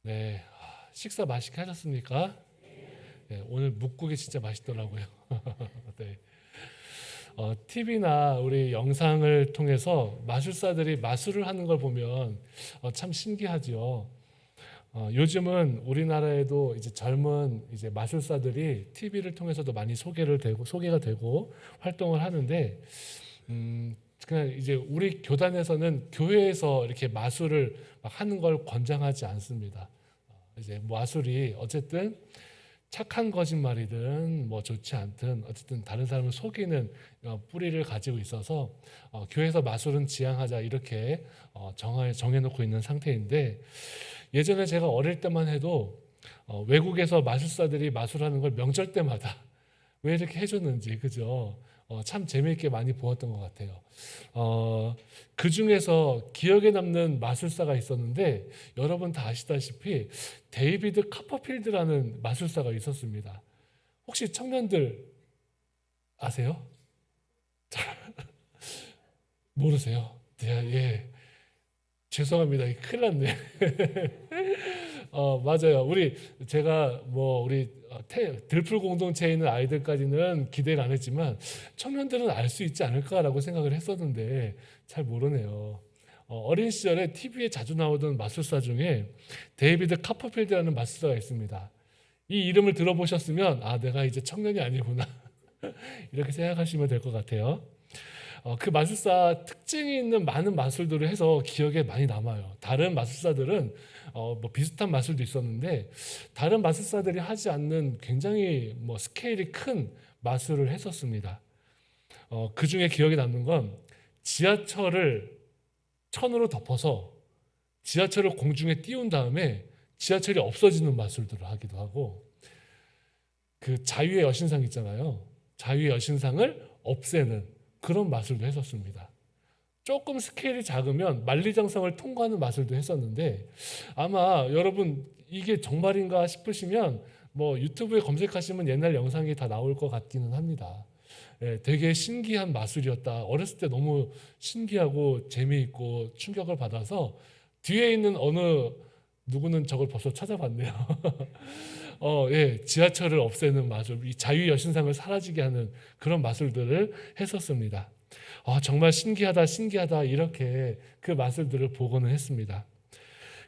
네, 식사 맛있게 하셨습니까? 네, 오늘 묵국이 진짜 맛있더라고요. 네, TV나 우리 영상을 통해서 마술사들이 마술을 하는 걸 보면 참 신기하죠. 요즘은 우리나라에도 이제 젊은 이제 마술사들이 TV를 통해서도 많이 소개가 되고 활동을 하는데, 그냥 이제 우리 교단에서는 교회에서 이렇게 마술을 막 하는 걸 권장하지 않습니다. 이제 마술이 어쨌든 착한 거짓말이든 뭐 좋지 않든 어쨌든 다른 사람을 속이는 뿌리를 가지고 있어서 교회에서 마술은 지양하자 이렇게 정해놓고 있는 상태인데, 예전에 제가 어릴 때만 해도 외국에서 마술사들이 마술하는 걸 명절 때마다 왜 이렇게 해줬는지, 그죠? 참 재미있게 많이 보았던 것 같아요. 그 중에서 기억에 남는 마술사가 있었는데, 여러분 다 아시다시피 데이비드 카퍼필드라는 마술사가 있었습니다. 혹시 청년들 아세요? 모르세요? 네, 예. 죄송합니다. 큰일 났네. 맞아요. 제가 뭐 우리 들풀 공동체에 있는 아이들까지는 기대를 안 했지만 청년들은 알 수 있지 않을까라고 생각을 했었는데 잘 모르네요. 어린 시절에 TV에 자주 나오던 마술사 중에 데이비드 카퍼필드라는 마술사가 있습니다. 이 이름을 들어보셨으면 내가 이제 청년이 아니구나 이렇게 생각하시면 될 것 같아요. 그 마술사 특징이 있는 많은 마술들을 해서 기억에 많이 남아요. 다른 마술사들은 뭐 비슷한 마술도 있었는데, 다른 마술사들이 하지 않는 굉장히 뭐 스케일이 큰 마술을 했었습니다. 그 중에 기억에 남는 건 지하철을 천으로 덮어서 지하철을 공중에 띄운 다음에 지하철이 없어지는 마술들을 하기도 하고, 그 자유의 여신상 있잖아요. 자유의 여신상을 없애는 그런 마술도 했었습니다. 조금 스케일이 작으면 만리장성을 통과하는 마술도 했었는데, 아마 여러분 이게 정말인가 싶으시면 뭐 유튜브에 검색하시면 옛날 영상이 다 나올 것 같기는 합니다. 예, 되게 신기한 마술이었다. 어렸을 때 너무 신기하고 재미있고 충격을 받아서 뒤에 있는 어느 누구는 저걸 벌써 찾아봤네요. 예, 지하철을 없애는 마술, 이 자유 여신상을 사라지게 하는 그런 마술들을 했었습니다. 정말 신기하다, 신기하다 이렇게 그 마술들을 보고는 했습니다.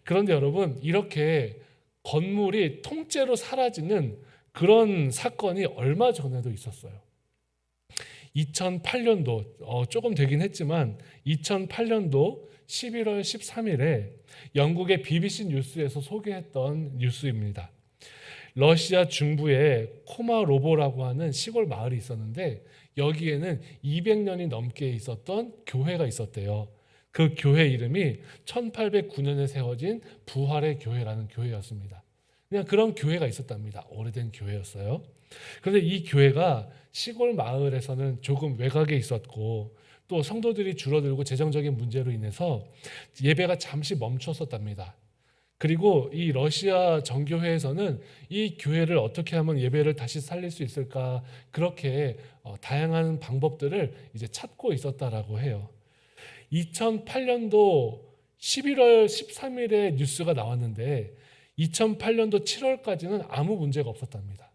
그런데 여러분, 이렇게 건물이 통째로 사라지는 그런 사건이 얼마 전에도 있었어요. 2008년도 조금 되긴 했지만 2008년도 11월 13일에 영국의 BBC 뉴스에서 소개했던 뉴스입니다. 러시아 중부에 코마로보라고 하는 시골 마을이 있었는데, 여기에는 200년이 넘게 있었던 교회가 있었대요. 그 교회 이름이 1809년에 세워진 부활의 교회라는 교회였습니다. 그냥 그런 교회가 있었답니다. 오래된 교회였어요. 그런데 이 교회가 시골 마을에서는 조금 외곽에 있었고, 또 성도들이 줄어들고 재정적인 문제로 인해서 예배가 잠시 멈췄었답니다. 그리고 이 러시아 정교회에서는 이 교회를 어떻게 하면 예배를 다시 살릴 수 있을까, 그렇게 다양한 방법들을 이제 찾고 있었다라고 해요. 2008년도 11월 13일에 뉴스가 나왔는데 2008년도 7월까지는 아무 문제가 없었답니다.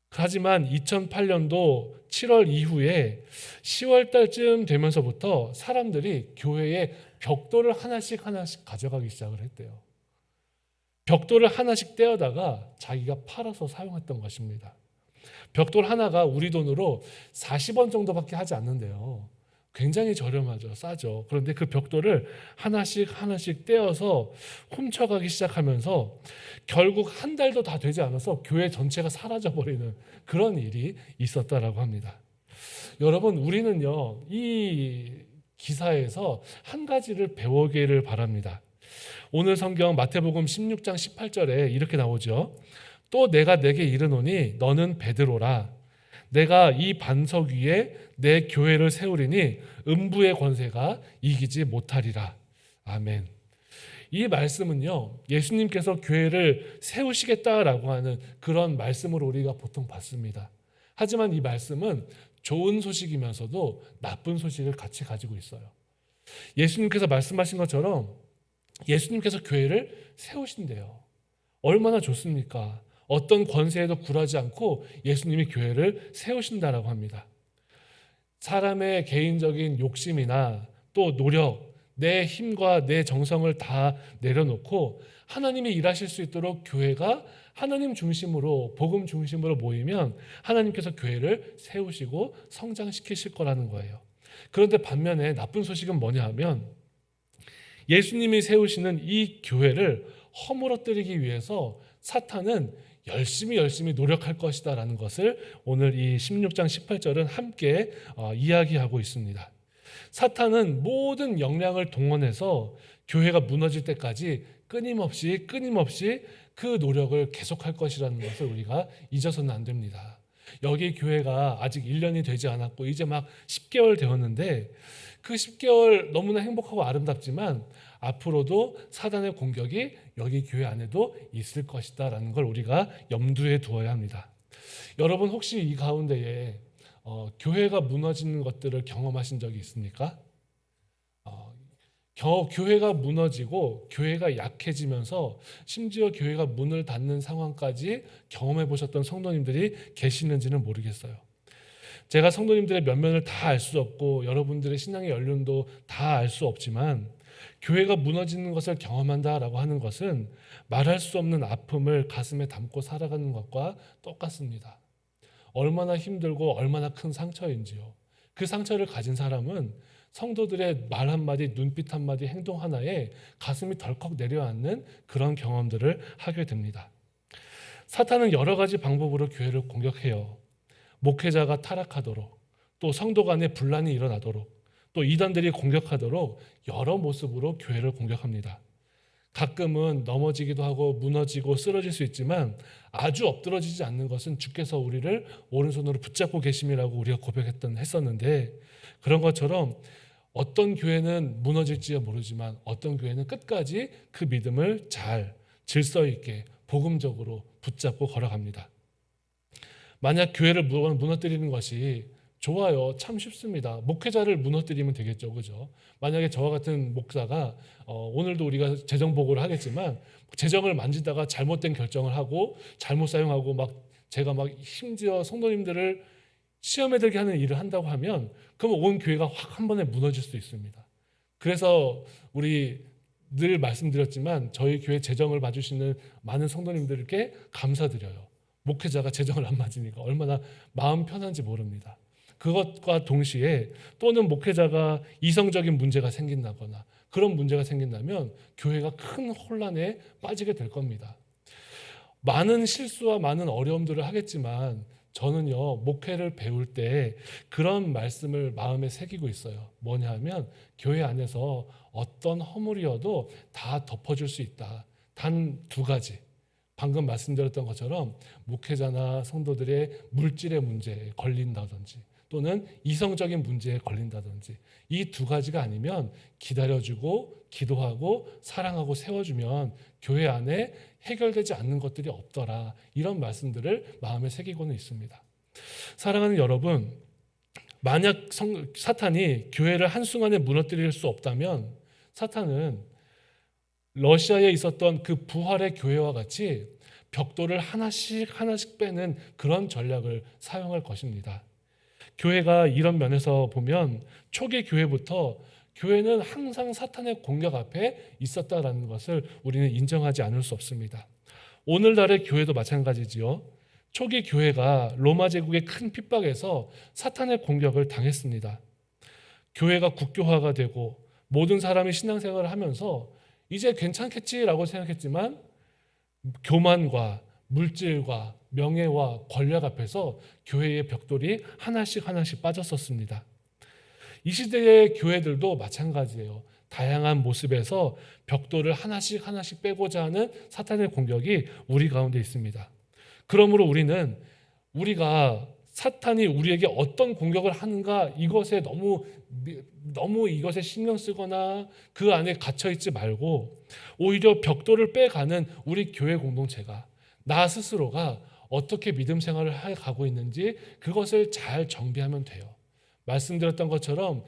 하지만 2008년도 7월 이후에 10월 달쯤 되면서부터 사람들이 교회에 벽돌을 하나씩 가져가기 시작을 했대요. 벽돌을 하나씩 떼어다가 자기가 팔아서 사용했던 것입니다. 벽돌 하나가 우리 돈으로 40원 정도밖에 하지 않는데요. 굉장히 저렴하죠. 싸죠. 그런데 그 벽돌을 하나씩 떼어서 훔쳐가기 시작하면서 결국 한 달도 다 되지 않아서 교회 전체가 사라져버리는 그런 일이 있었다라고 합니다. 여러분, 우리는요, 이 기사에서 한 가지를 배우기를 바랍니다. 오늘 성경 마태복음 16장 18절에 이렇게 나오죠. 또 내가 내게 이르노니 너는 베드로라. 내가 이 반석 위에 내 교회를 세우리니 음부의 권세가 이기지 못하리라. 아멘. 이 말씀은요, 예수님께서 교회를 세우시겠다라고 하는 그런 말씀으로 우리가 보통 받습니다. 하지만 이 말씀은 좋은 소식이면서도 나쁜 소식을 같이 가지고 있어요. 예수님께서 말씀하신 것처럼 예수님께서 교회를 세우신대요. 얼마나 좋습니까? 어떤 권세에도 굴하지 않고 예수님이 교회를 세우신다라고 합니다. 사람의 개인적인 욕심이나 또 노력, 내 힘과 내 정성을 다 내려놓고 하나님이 일하실 수 있도록 교회가 하나님 중심으로, 복음 중심으로 모이면 하나님께서 교회를 세우시고 성장시키실 거라는 거예요. 그런데 반면에 나쁜 소식은 뭐냐 하면 예수님이 세우시는 이 교회를 허물어뜨리기 위해서 사탄은 열심히 노력할 것이다라는 것을 오늘 이 16장 18절은 함께 이야기하고 있습니다. 사탄은 모든 역량을 동원해서 교회가 무너질 때까지 끊임없이 그 노력을 계속할 것이라는 것을 우리가 잊어서는 안 됩니다. 여기 교회가 아직 1년이 되지 않았고 이제 막 10개월 되었는데 그 10개월 너무나 행복하고 아름답지만 앞으로도 사단의 공격이 여기 교회 안에도 있을 것이다라는 걸 우리가 염두에 두어야 합니다. 여러분 혹시 이 가운데에 교회가 무너지는 것들을 경험하신 적이 있습니까? 교회가 무너지고 교회가 약해지면서 심지어 교회가 문을 닫는 상황까지 경험해 보셨던 성도님들이 계시는지는 모르겠어요. 제가 성도님들의 면면을 다 알 수 없고 여러분들의 신앙의 연륜도 다 알 수 없지만 교회가 무너지는 것을 경험한다라고 하는 것은 말할 수 없는 아픔을 가슴에 담고 살아가는 것과 똑같습니다. 얼마나 힘들고 얼마나 큰 상처인지요. 그 상처를 가진 사람은 성도들의 말 한마디, 눈빛 한마디, 행동 하나에 가슴이 덜컥 내려앉는 그런 경험들을 하게 됩니다. 사탄은 여러 가지 방법으로 교회를 공격해요. 목회자가 타락하도록, 또 성도 간에 분란이 일어나도록, 또 이단들이 공격하도록 여러 모습으로 교회를 공격합니다. 가끔은 넘어지기도 하고 무너지고 쓰러질 수 있지만 아주 엎드러지지 않는 것은 주께서 우리를 오른손으로 붙잡고 계심이라고 우리가 했었는데 그런 것처럼 어떤 교회는 무너질지 모르지만 어떤 교회는 끝까지 그 믿음을 잘 질서 있게 복음적으로 붙잡고 걸어갑니다. 만약 교회를 무너뜨리는 것이 좋아요. 참 쉽습니다. 목회자를 무너뜨리면 되겠죠. 그죠? 만약에 저와 같은 목사가 오늘도 우리가 재정 보고를 하겠지만 재정을 만지다가 잘못된 결정을 하고 잘못 사용하고 제가 심지어 성도님들을 시험에 들게 하는 일을 한다고 하면 그러면 온 교회가 확 한 번에 무너질 수 있습니다. 그래서 우리 늘 말씀드렸지만 저희 교회 재정을 봐주시는 많은 성도님들께 감사드려요. 목회자가 재정을 안 맞으니까 얼마나 마음 편한지 모릅니다. 그것과 동시에 또는 목회자가 이성적인 문제가 생긴다거나 그런 문제가 생긴다면 교회가 큰 혼란에 빠지게 될 겁니다. 많은 실수와 많은 어려움들을 하겠지만 저는요 목회를 배울 때 그런 말씀을 마음에 새기고 있어요. 뭐냐 하면 교회 안에서 어떤 허물이어도 다 덮어줄 수 있다. 단 두 가지. 방금 말씀드렸던 것처럼 목회자나 성도들의 물질의 문제에 걸린다든지 또는 이성적인 문제에 걸린다든지 이 두 가지가 아니면 기다려주고 기도하고 사랑하고 세워주면 교회 안에 해결되지 않는 것들이 없더라. 이런 말씀들을 마음에 새기고는 있습니다. 사랑하는 여러분, 만약 사탄이 교회를 한순간에 무너뜨릴 수 없다면 사탄은 러시아에 있었던 그 부활의 교회와 같이 벽돌을 하나씩 빼는 그런 전략을 사용할 것입니다. 교회가 이런 면에서 보면 초기 교회부터 교회는 항상 사탄의 공격 앞에 있었다라는 것을 우리는 인정하지 않을 수 없습니다. 오늘날의 교회도 마찬가지지요. 초기 교회가 로마 제국의 큰 핍박에서 사탄의 공격을 당했습니다. 교회가 국교화가 되고 모든 사람이 신앙생활을 하면서 이제 괜찮겠지라고 생각했지만 교만과 물질과 명예와 권력 앞에서 교회의 벽돌이 하나씩 빠졌었습니다. 이 시대의 교회들도 마찬가지예요. 다양한 모습에서 벽돌을 하나씩 빼고자 하는 사탄의 공격이 우리 가운데 있습니다. 그러므로 우리가 사탄이 우리에게 어떤 공격을 하는가 이것에 너무 이것에 신경 쓰거나 그 안에 갇혀 있지 말고 오히려 벽돌을 빼가는 우리 교회 공동체가 나 스스로가 어떻게 믿음 생활을 가고 있는지 그것을 잘 정비하면 돼요. 말씀드렸던 것처럼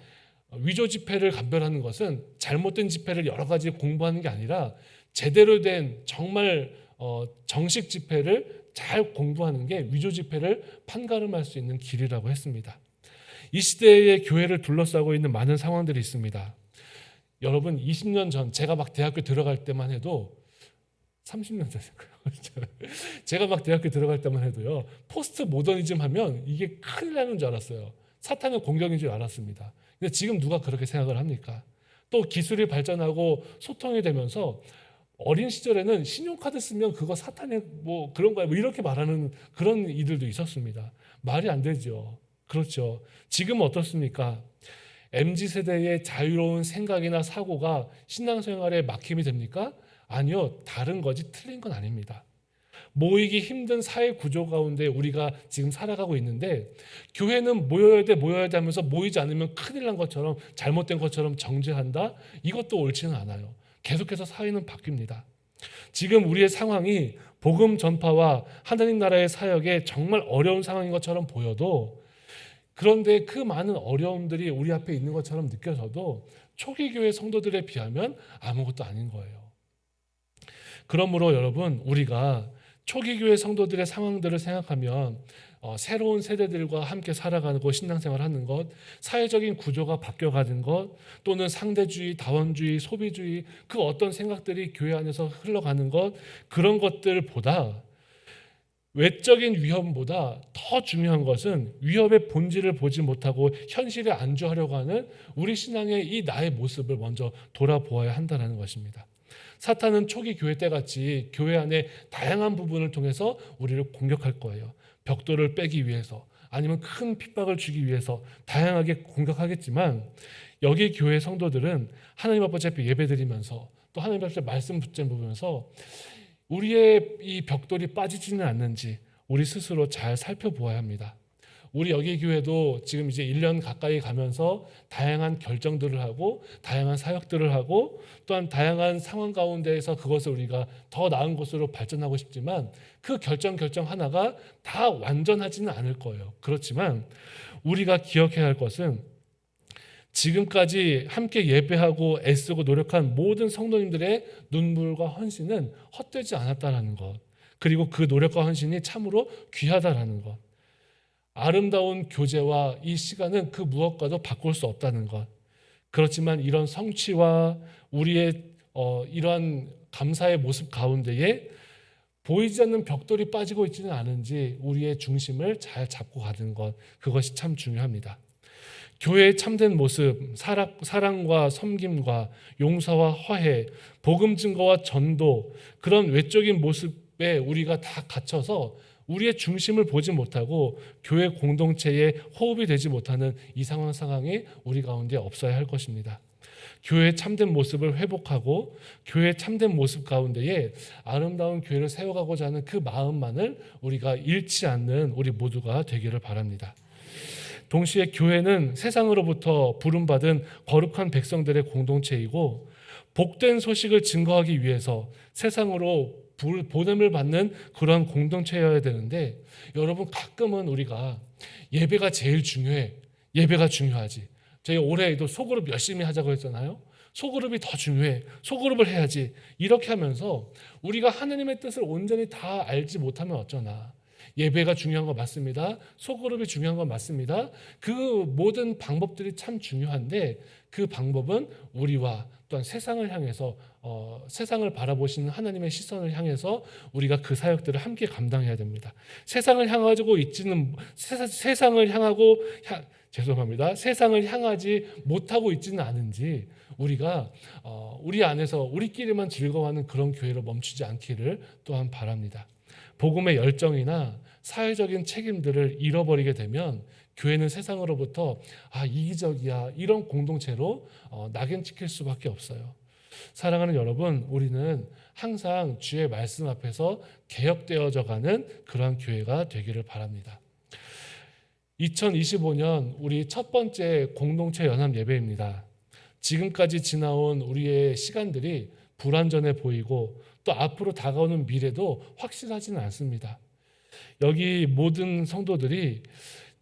위조 지폐를 감별하는 것은 잘못된 지폐를 여러 가지 공부하는 게 아니라 제대로 된 정말 정식 집회를 잘 공부하는 게 위조 집회를 판가름할 수 있는 길이라고 했습니다. 이 시대의 교회를 둘러싸고 있는 많은 상황들이 있습니다. 여러분 20년 전 제가 막 대학교 들어갈 때만 해도 30년 전이고요. 제가 막 대학교 들어갈 때만 해도요. 포스트 모더니즘 하면 이게 큰일 나는 줄 알았어요. 사탄의 공격인 줄 알았습니다. 근데 지금 누가 그렇게 생각을 합니까? 또 기술이 발전하고 소통이 되면서 어린 시절에는 신용카드 쓰면 그거 사탄의 뭐 그런 거야 뭐 이렇게 말하는 그런 이들도 있었습니다. 말이 안 되죠. 그렇죠. 지금은 어떻습니까? MZ세대의 자유로운 생각이나 사고가 신앙생활에 막힘이 됩니까? 아니요. 다른 거지 틀린 건 아닙니다. 모이기 힘든 사회 구조 가운데 우리가 지금 살아가고 있는데 교회는 모여야 돼 하면서 모이지 않으면 큰일 난 것처럼 잘못된 것처럼 정죄한다? 이것도 옳지는 않아요. 계속해서 사회는 바뀝니다. 지금 우리의 상황이 복음 전파와 하나님 나라의 사역에 정말 어려운 상황인 것처럼 보여도 그런데 그 많은 어려움들이 우리 앞에 있는 것처럼 느껴져도 초기 교회 성도들에 비하면 아무것도 아닌 거예요. 그러므로 여러분 우리가 초기 교회 성도들의 상황들을 생각하면 새로운 세대들과 함께 살아가고 신앙생활하는 것, 사회적인 구조가 바뀌어가는 것, 또는 상대주의, 다원주의, 소비주의 그 어떤 생각들이 교회 안에서 흘러가는 것 그런 것들보다 외적인 위험보다 더 중요한 것은 위협의 본질을 보지 못하고 현실에 안주하려고 하는 우리 신앙의 이 나의 모습을 먼저 돌아보아야 한다는 것입니다. 사탄은 초기 교회 때 같이 교회 안에 다양한 부분을 통해서 우리를 공격할 거예요. 벽돌을 빼기 위해서 아니면 큰 핍박을 주기 위해서 다양하게 공격하겠지만 여기 교회 성도들은 하나님 아버지 앞에 예배드리면서 또 하나님 앞에 말씀 붙잡으면서 우리의 이 벽돌이 빠지지는 않는지 우리 스스로 잘 살펴보아야 합니다. 우리 여기 교회도 지금 이제 1년 가까이 가면서 다양한 결정들을 하고 다양한 사역들을 하고 또한 다양한 상황 가운데에서 그것을 우리가 더 나은 곳으로 발전하고 싶지만 그 결정 하나가 다 완전하지는 않을 거예요. 그렇지만 우리가 기억해야 할 것은 지금까지 함께 예배하고 애쓰고 노력한 모든 성도님들의 눈물과 헌신은 헛되지 않았다라는 것, 그리고 그 노력과 헌신이 참으로 귀하다라는 것, 아름다운 교제와 이 시간은 그 무엇과도 바꿀 수 없다는 것. 그렇지만 이런 성취와 우리의 이러한 감사의 모습 가운데에 보이지 않는 벽돌이 빠지고 있지는 않은지 우리의 중심을 잘 잡고 가는 것, 그것이 참 중요합니다. 교회의 참된 모습, 사랑과 섬김과 용서와 화해, 복음 증거와 전도, 그런 외적인 모습에 우리가 다 갇혀서 우리의 중심을 보지 못하고 교회 공동체에 호흡이 되지 못하는 이 상황이 우리 가운데 없어야 할 것입니다. 교회의 참된 모습을 회복하고 교회의 참된 모습 가운데에 아름다운 교회를 세워가고자 하는 그 마음만을 우리가 잃지 않는 우리 모두가 되기를 바랍니다. 동시에 교회는 세상으로부터 부름받은 거룩한 백성들의 공동체이고 복된 소식을 증거하기 위해서 세상으로 보냄을 받는 그런 공동체여야 되는데 여러분 가끔은 우리가 예배가 제일 중요해. 예배가 중요하지. 저희 올해에도 소그룹 열심히 하자고 했잖아요. 소그룹이 더 중요해. 소그룹을 해야지. 이렇게 하면서 우리가 하나님의 뜻을 온전히 다 알지 못하면 어쩌나. 예배가 중요한 거 맞습니다. 소그룹이 중요한 건 맞습니다. 그 모든 방법들이 참 중요한데 그 방법은 우리와 또한 세상을 향해서 세상을 바라보시는 하나님의 시선을 향해서 우리가 그 사역들을 함께 감당해야 됩니다. 세상을 향하고 있지는 세상을 향하고 죄송합니다. 세상을 향하지 못하고 있지는 않은지 우리가 우리 안에서 우리끼리만 즐거워하는 그런 교회로 멈추지 않기를 또한 바랍니다. 복음의 열정이나 사회적인 책임들을 잃어버리게 되면 교회는 세상으로부터 이기적이야 이런 공동체로 낙인 찍힐 수밖에 없어요. 사랑하는 여러분, 우리는 항상 주의 말씀 앞에서 개혁되어져가는 그런 교회가 되기를 바랍니다. 2025년 우리 첫 번째 공동체 연합 예배입니다. 지금까지 지나온 우리의 시간들이 불완전해 보이고 또 앞으로 다가오는 미래도 확실하지는 않습니다. 여기 모든 성도들이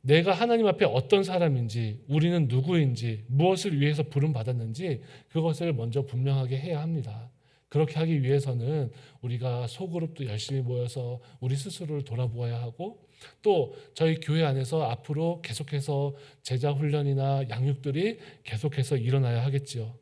내가 하나님 앞에 어떤 사람인지, 우리는 누구인지, 무엇을 위해서 부름받았는지 그것을 먼저 분명하게 해야 합니다. 그렇게 하기 위해서는 우리가 소그룹도 열심히 모여서 우리 스스로를 돌아보아야 하고, 또 저희 교회 안에서 앞으로 계속해서 제자 훈련이나 양육들이 계속해서 일어나야 하겠지요.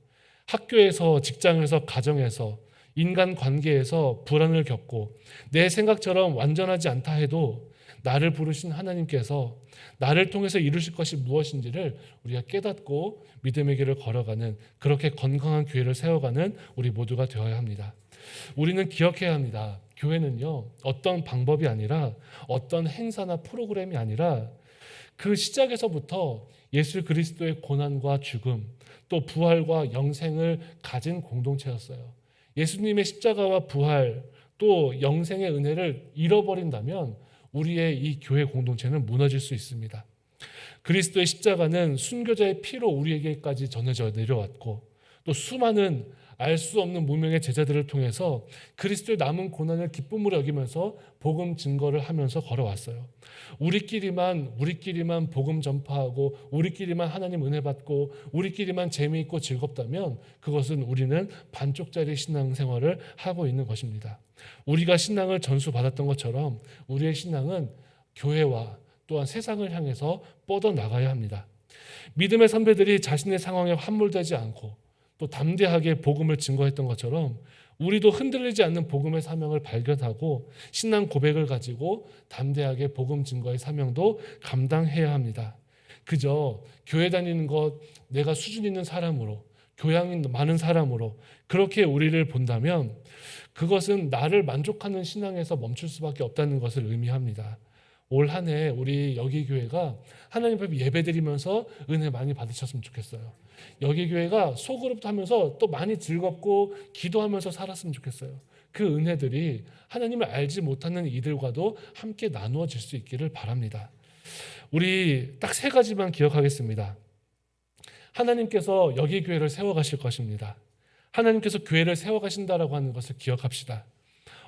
학교에서, 직장에서, 가정에서, 인간 관계에서 불안을 겪고 내 생각처럼 완전하지 않다 해도 나를 부르신 하나님께서 나를 통해서 이루실 것이 무엇인지를 우리가 깨닫고 믿음의 길을 걸어가는, 그렇게 건강한 교회를 세워가는 우리 모두가 되어야 합니다. 우리는 기억해야 합니다. 교회는요, 어떤 방법이 아니라, 어떤 행사나 프로그램이 아니라 그 시작에서부터 예수 그리스도의 고난과 죽음, 또 부활과 영생을 가진 공동체였어요. 예수님의 십자가와 부활, 또 영생의 은혜를 잃어버린다면 우리의 이 교회 공동체는 무너질 수 있습니다. 그리스도의 십자가는 순교자의 피로 우리에게까지 전해져 내려왔고, 또 수많은 알 수 없는 무명의 제자들을 통해서 그리스도의 남은 고난을 기쁨으로 여기면서 복음 증거를 하면서 걸어왔어요. 우리끼리만 복음 전파하고, 우리끼리만 하나님 은혜 받고, 우리끼리만 재미있고 즐겁다면 그것은 우리는 반쪽짜리 신앙생활을 하고 있는 것입니다. 우리가 신앙을 전수받았던 것처럼 우리의 신앙은 교회와 또한 세상을 향해서 뻗어나가야 합니다. 믿음의 선배들이 자신의 상황에 함몰되지 않고 또 담대하게 복음을 증거했던 것처럼 우리도 흔들리지 않는 복음의 사명을 발견하고 신앙 고백을 가지고 담대하게 복음 증거의 사명도 감당해야 합니다. 그저 교회 다니는 것, 내가 수준 있는 사람으로, 교양이 많은 사람으로 그렇게 우리를 본다면 그것은 나를 만족하는 신앙에서 멈출 수밖에 없다는 것을 의미합니다. 올 한 해 우리 여기교회가 하나님 앞에 예배드리면서 은혜 많이 받으셨으면 좋겠어요. 여기교회가 소그룹도 하면서 또 많이 즐겁고 기도하면서 살았으면 좋겠어요. 그 은혜들이 하나님을 알지 못하는 이들과도 함께 나누어질 수 있기를 바랍니다. 우리 딱 3가지만 기억하겠습니다. 하나님께서 여기교회를 세워가실 것입니다. 하나님께서 교회를 세워가신다라고 하는 것을 기억합시다.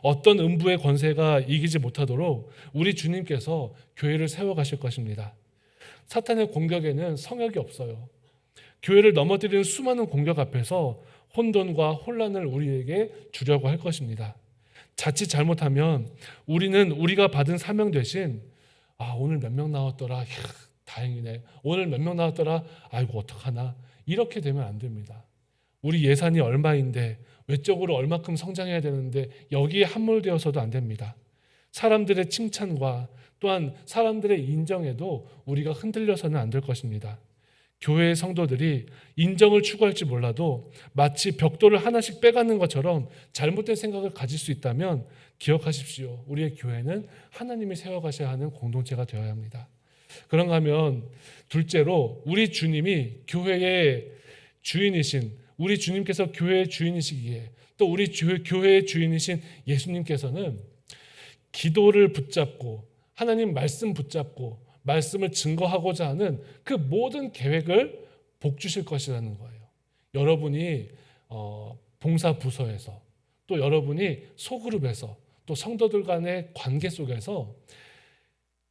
어떤 음부의 권세가 이기지 못하도록 우리 주님께서 교회를 세워가실 것입니다. 사탄의 공격에는 성역이 없어요. 교회를 넘어뜨리는 수많은 공격 앞에서 혼돈과 혼란을 우리에게 주려고 할 것입니다. 자칫 잘못하면 우리는 우리가 받은 사명 대신 오늘 몇 명 나왔더라, 이야, 다행이네, 오늘 몇 명 나왔더라, 아이고 어떡하나, 이렇게 되면 안 됩니다. 우리 예산이 얼마인데, 외적으로 얼마큼 성장해야 되는데 여기에 함몰되어서도 안 됩니다. 사람들의 칭찬과 또한 사람들의 인정에도 우리가 흔들려서는 안 될 것입니다. 교회의 성도들이 인정을 추구할지 몰라도 마치 벽돌을 하나씩 빼가는 것처럼 잘못된 생각을 가질 수 있다면 기억하십시오. 우리의 교회는 하나님이 세워가셔야 하는 공동체가 되어야 합니다. 그런가 하면 둘째로, 우리 주님이 교회의 주인이신, 우리 주님께서 교회의 주인이시기에, 또 우리 교회의 주인이신 예수님께서는 기도를 붙잡고 하나님 말씀 붙잡고 말씀을 증거하고자 하는 그 모든 계획을 복주실 것이라는 거예요. 여러분이 봉사 부서에서, 또 여러분이 소그룹에서, 또 성도들 간의 관계 속에서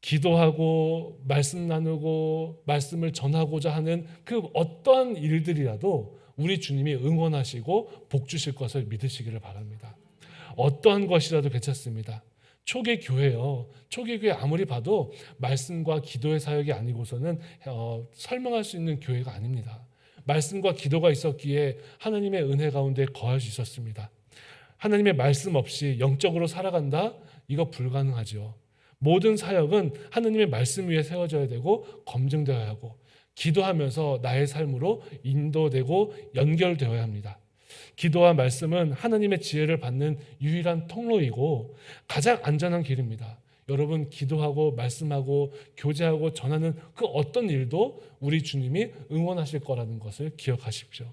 기도하고 말씀 나누고 말씀을 전하고자 하는 그 어떠한 일들이라도 우리 주님이 응원하시고 복주실 것을 믿으시기를 바랍니다. 어떠한 것이라도 괜찮습니다. 초기 교회요, 초기 교회 아무리 봐도 말씀과 기도의 사역이 아니고서는 설명할 수 있는 교회가 아닙니다. 말씀과 기도가 있었기에 하나님의 은혜 가운데 거할 수 있었습니다. 하나님의 말씀 없이 영적으로 살아간다? 이거 불가능하죠. 모든 사역은 하나님의 말씀 위에 세워져야 되고 검증되어야 하고, 기도하면서 나의 삶으로 인도되고 연결되어야 합니다. 기도와 말씀은 하나님의 지혜를 받는 유일한 통로이고 가장 안전한 길입니다. 여러분, 기도하고 말씀하고 교제하고 전하는 그 어떤 일도 우리 주님이 응원하실 거라는 것을 기억하십시오.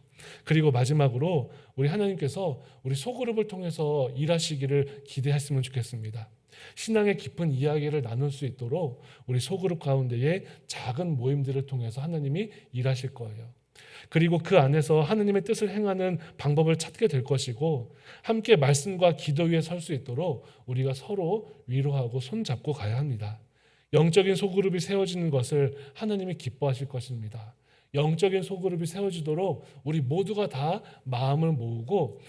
그리고 마지막으로 우리 하나님께서 우리 소그룹을 통해서 일하시기를 기대했으면 좋겠습니다. 신앙의 깊은 이야기를 나눌 수 있도록 우리 소그룹 가운데의 작은 모임들을 통해서 하나님이 일하실 거예요. 그리고 그 안에서 하나님의 뜻을 행하는 방법을 찾게 될 것이고, 함께 말씀과 기도 위에 설 수 있도록 우리가 서로 위로하고 손잡고 가야 합니다. 영적인 소그룹이 세워지는 것을 하나님이 기뻐하실 것입니다. 영적인 소그룹이 세워지도록 우리 모두가 다 마음을 모으고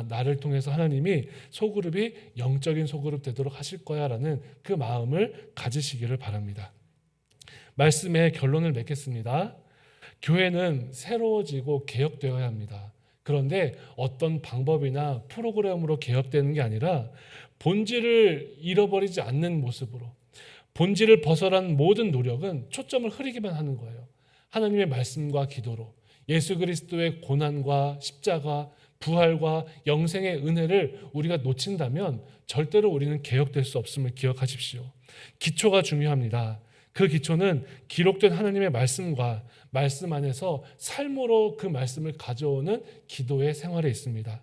나를 통해서 하나님이 소그룹이 영적인 소그룹 되도록 하실 거야 라는 그 마음을 가지시기를 바랍니다. 말씀의 결론을 맺겠습니다. 교회는 새로워지고 개혁되어야 합니다. 그런데 어떤 방법이나 프로그램으로 개혁되는 게 아니라 본질을 잃어버리지 않는 모습으로, 본질을 벗어난 모든 노력은 초점을 흐리기만 하는 거예요. 하나님의 말씀과 기도로 예수 그리스도의 고난과 십자가, 부활과 영생의 은혜를 우리가 놓친다면 절대로 우리는 개혁될 수 없음을 기억하십시오. 기초가 중요합니다. 그 기초는 기록된 하나님의 말씀과 말씀 안에서 삶으로 그 말씀을 가져오는 기도의 생활에 있습니다.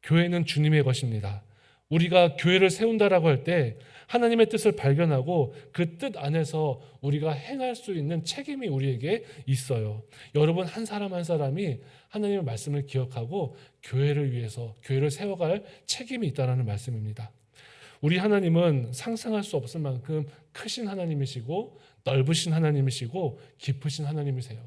교회는 주님의 것입니다. 우리가 교회를 세운다라고 할 때 하나님의 뜻을 발견하고 그 뜻 안에서 우리가 행할 수 있는 책임이 우리에게 있어요. 여러분 한 사람 한 사람이 하나님의 말씀을 기억하고 교회를 위해서 교회를 세워갈 책임이 있다는 말씀입니다. 우리 하나님은 상상할 수 없을 만큼 크신 하나님이시고 넓으신 하나님이시고 깊으신 하나님이세요.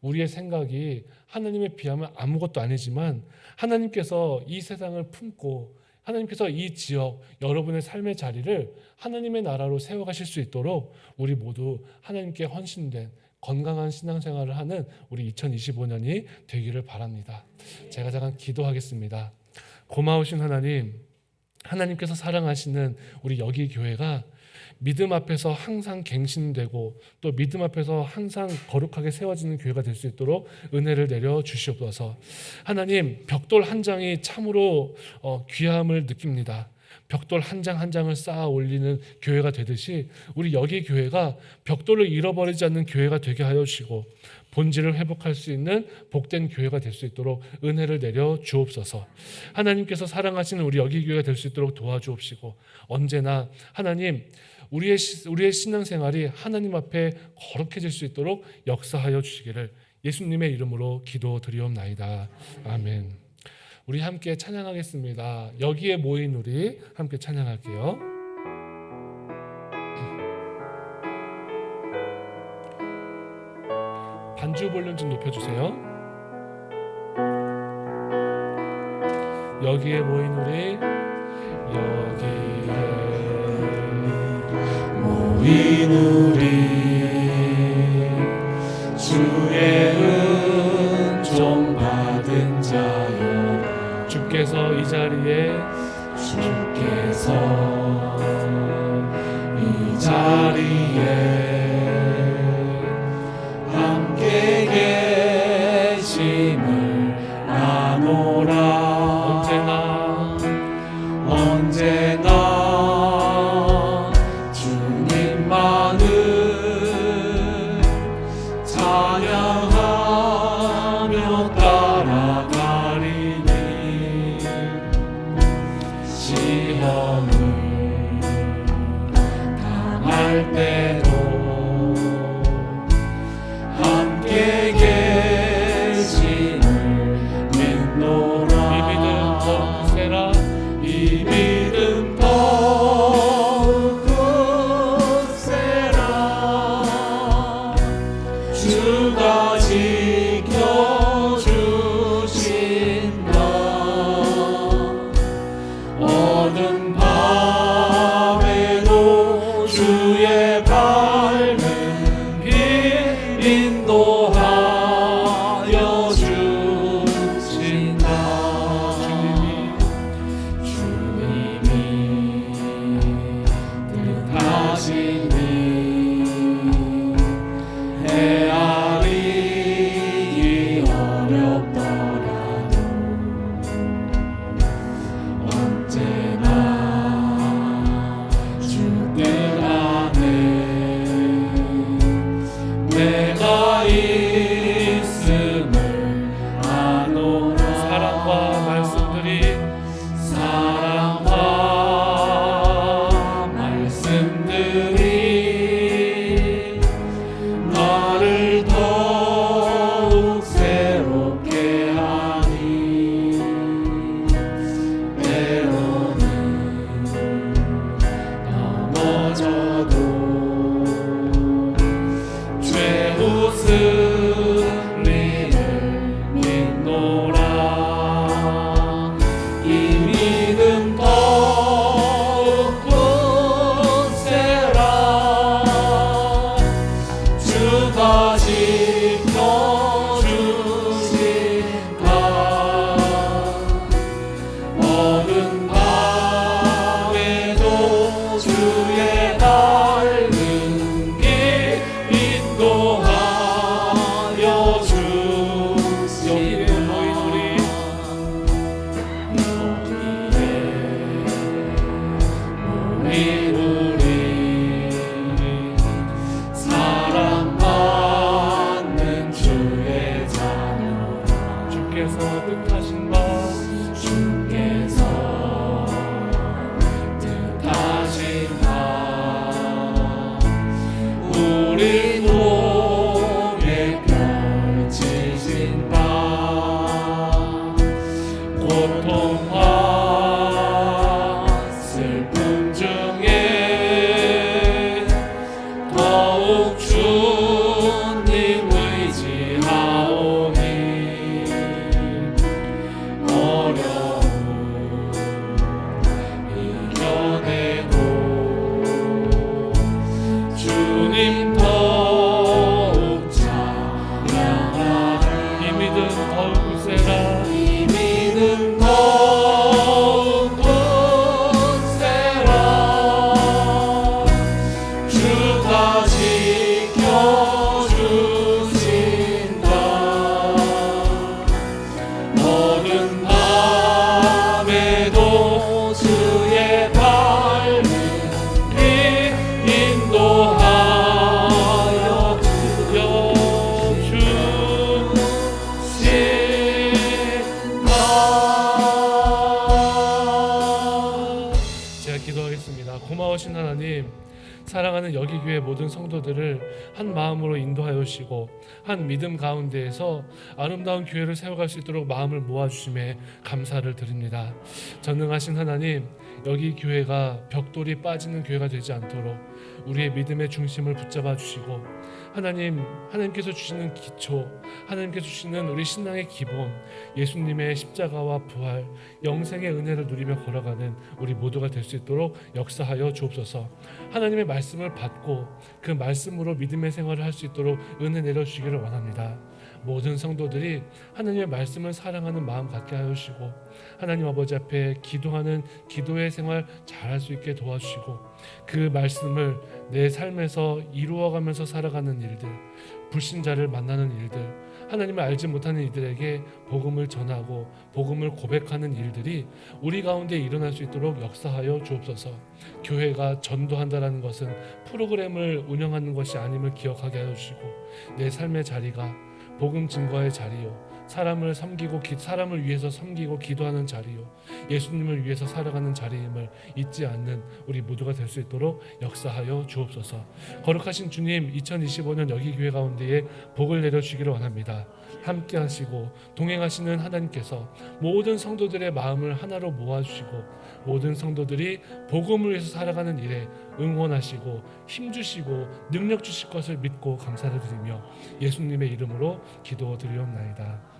우리의 생각이 하나님에 비하면 아무것도 아니지만 하나님께서 이 세상을 품고 하나님께서 이 지역, 여러분의 삶의 자리를 하나님의 나라로 세워가실 수 있도록 우리 모두 하나님께 헌신된 건강한 신앙생활을 하는 우리 2025년이 되기를 바랍니다. 제가 잠깐 기도하겠습니다. 고마우신 하나님, 하나님께서 사랑하시는 우리 여기 교회가 믿음 앞에서 항상 갱신되고 또 믿음 앞에서 항상 거룩하게 세워지는 교회가 될 수 있도록 은혜를 내려 주시옵소서. 하나님, 벽돌 한 장이 참으로 귀함을 느낍니다. 벽돌 한 장 한 장을 쌓아 올리는 교회가 되듯이 우리 여기 교회가 벽돌을 잃어버리지 않는 교회가 되게 하여 주시고 본질을 회복할 수 있는 복된 교회가 될 수 있도록 은혜를 내려 주옵소서. 하나님께서 사랑하시는 우리 여기 교회가 될 수 있도록 도와주옵시고 언제나 하나님 우리의 신앙생활이 하나님 앞에 거룩해질 수 있도록 역사하여 주시기를 예수님의 이름으로 기도드리옵나이다. 아멘. 우리 함께 찬양하겠습니다. 여기에 모인 우리 함께 찬양할게요. 반주 볼륨 좀 높여주세요. 여기에 모인 우리, 여기에 모인 우리, 주의 은총 받은 자여, 주께서 이 자리에 함께 계심을 아노라. 언제나 주님만을 찬양하며 따라가리니 시험을 당할 때도 함께 계심을 믿노라. 이 믿음 더욱 굳세라. 주가 지켜주신다. 어두운 밤에도 주의 밝은 빛 인도하여 주신다. 주님이 뜻하시니 헤아리기 어렵더라도 언제나 주 뜻 안에 내가 있음을 아노라. 사랑과 말씀들이 나를 더욱 새롭게 하니 때로는 넘어져도 죄 웃음 주님 의지하오니 어려움 이겨내고 주님 더욱 찬양하리. 이 믿음 더욱 굳세라. 이 믿음 더욱 굳세라. 주가 지켜주신다. 어두운 밤에도 주의 발림이 인도하여 주신다. 제가 기도하겠습니다. 고마우신 하나님, 사랑하는 여기교회 모든 성도들을 한 마음으로 인도하여 주시고 한 믿음 가운데에서 아름다운 교회를 세워갈 수 있도록 마음을 모아주심에 감사를 드립니다. 전능하신 하나님, 여기 교회가 벽돌이 빠지는 교회가 되지 않도록 우리의 믿음의 중심을 붙잡아 주시고 하나님께서 주시는 기초, 하나님께서 주시는 우리 신앙의 기본, 예수님의 십자가와 부활, 영생의 은혜를 누리며 걸어가는 우리 모두가 될 수 있도록 역사하여 주옵소서. 하나님의 말씀을 받고 그 말씀으로 믿음의 생활을 할 수 있도록 은혜 내려주시기를 원합니다. 모든 성도들이 하나님의 말씀을 사랑하는 마음 갖게 하여 주시고 하나님 아버지 앞에 기도하는 기도의 생활 잘할 수 있게 도와주시고 그 말씀을 내 삶에서 이루어가면서 살아가는 일들, 불신자를 만나는 일들, 하나님을 알지 못하는 이들에게 복음을 전하고 복음을 고백하는 일들이 우리 가운데 일어날 수 있도록 역사하여 주옵소서. 교회가 전도한다는 것은 프로그램을 운영하는 것이 아님을 기억하게 하여 주시고 내 삶의 자리가 복음 증거의 자리요, 사람을 섬기고 사람을 위해서 섬기고 기도하는 자리요, 예수님을 위해서 살아가는 자리임을 잊지 않는 우리 모두가 될 수 있도록 역사하여 주옵소서. 거룩하신 주님, 2025년 여기 교회 가운데에 복을 내려주시기를 원합니다. 함께 하시고 동행하시는 하나님께서 모든 성도들의 마음을 하나로 모아주시고 모든 성도들이 복음을 위해서 살아가는 일에 응원하시고 힘주시고 능력 주실 것을 믿고 감사를 드리며 예수님의 이름으로 기도드리옵나이다.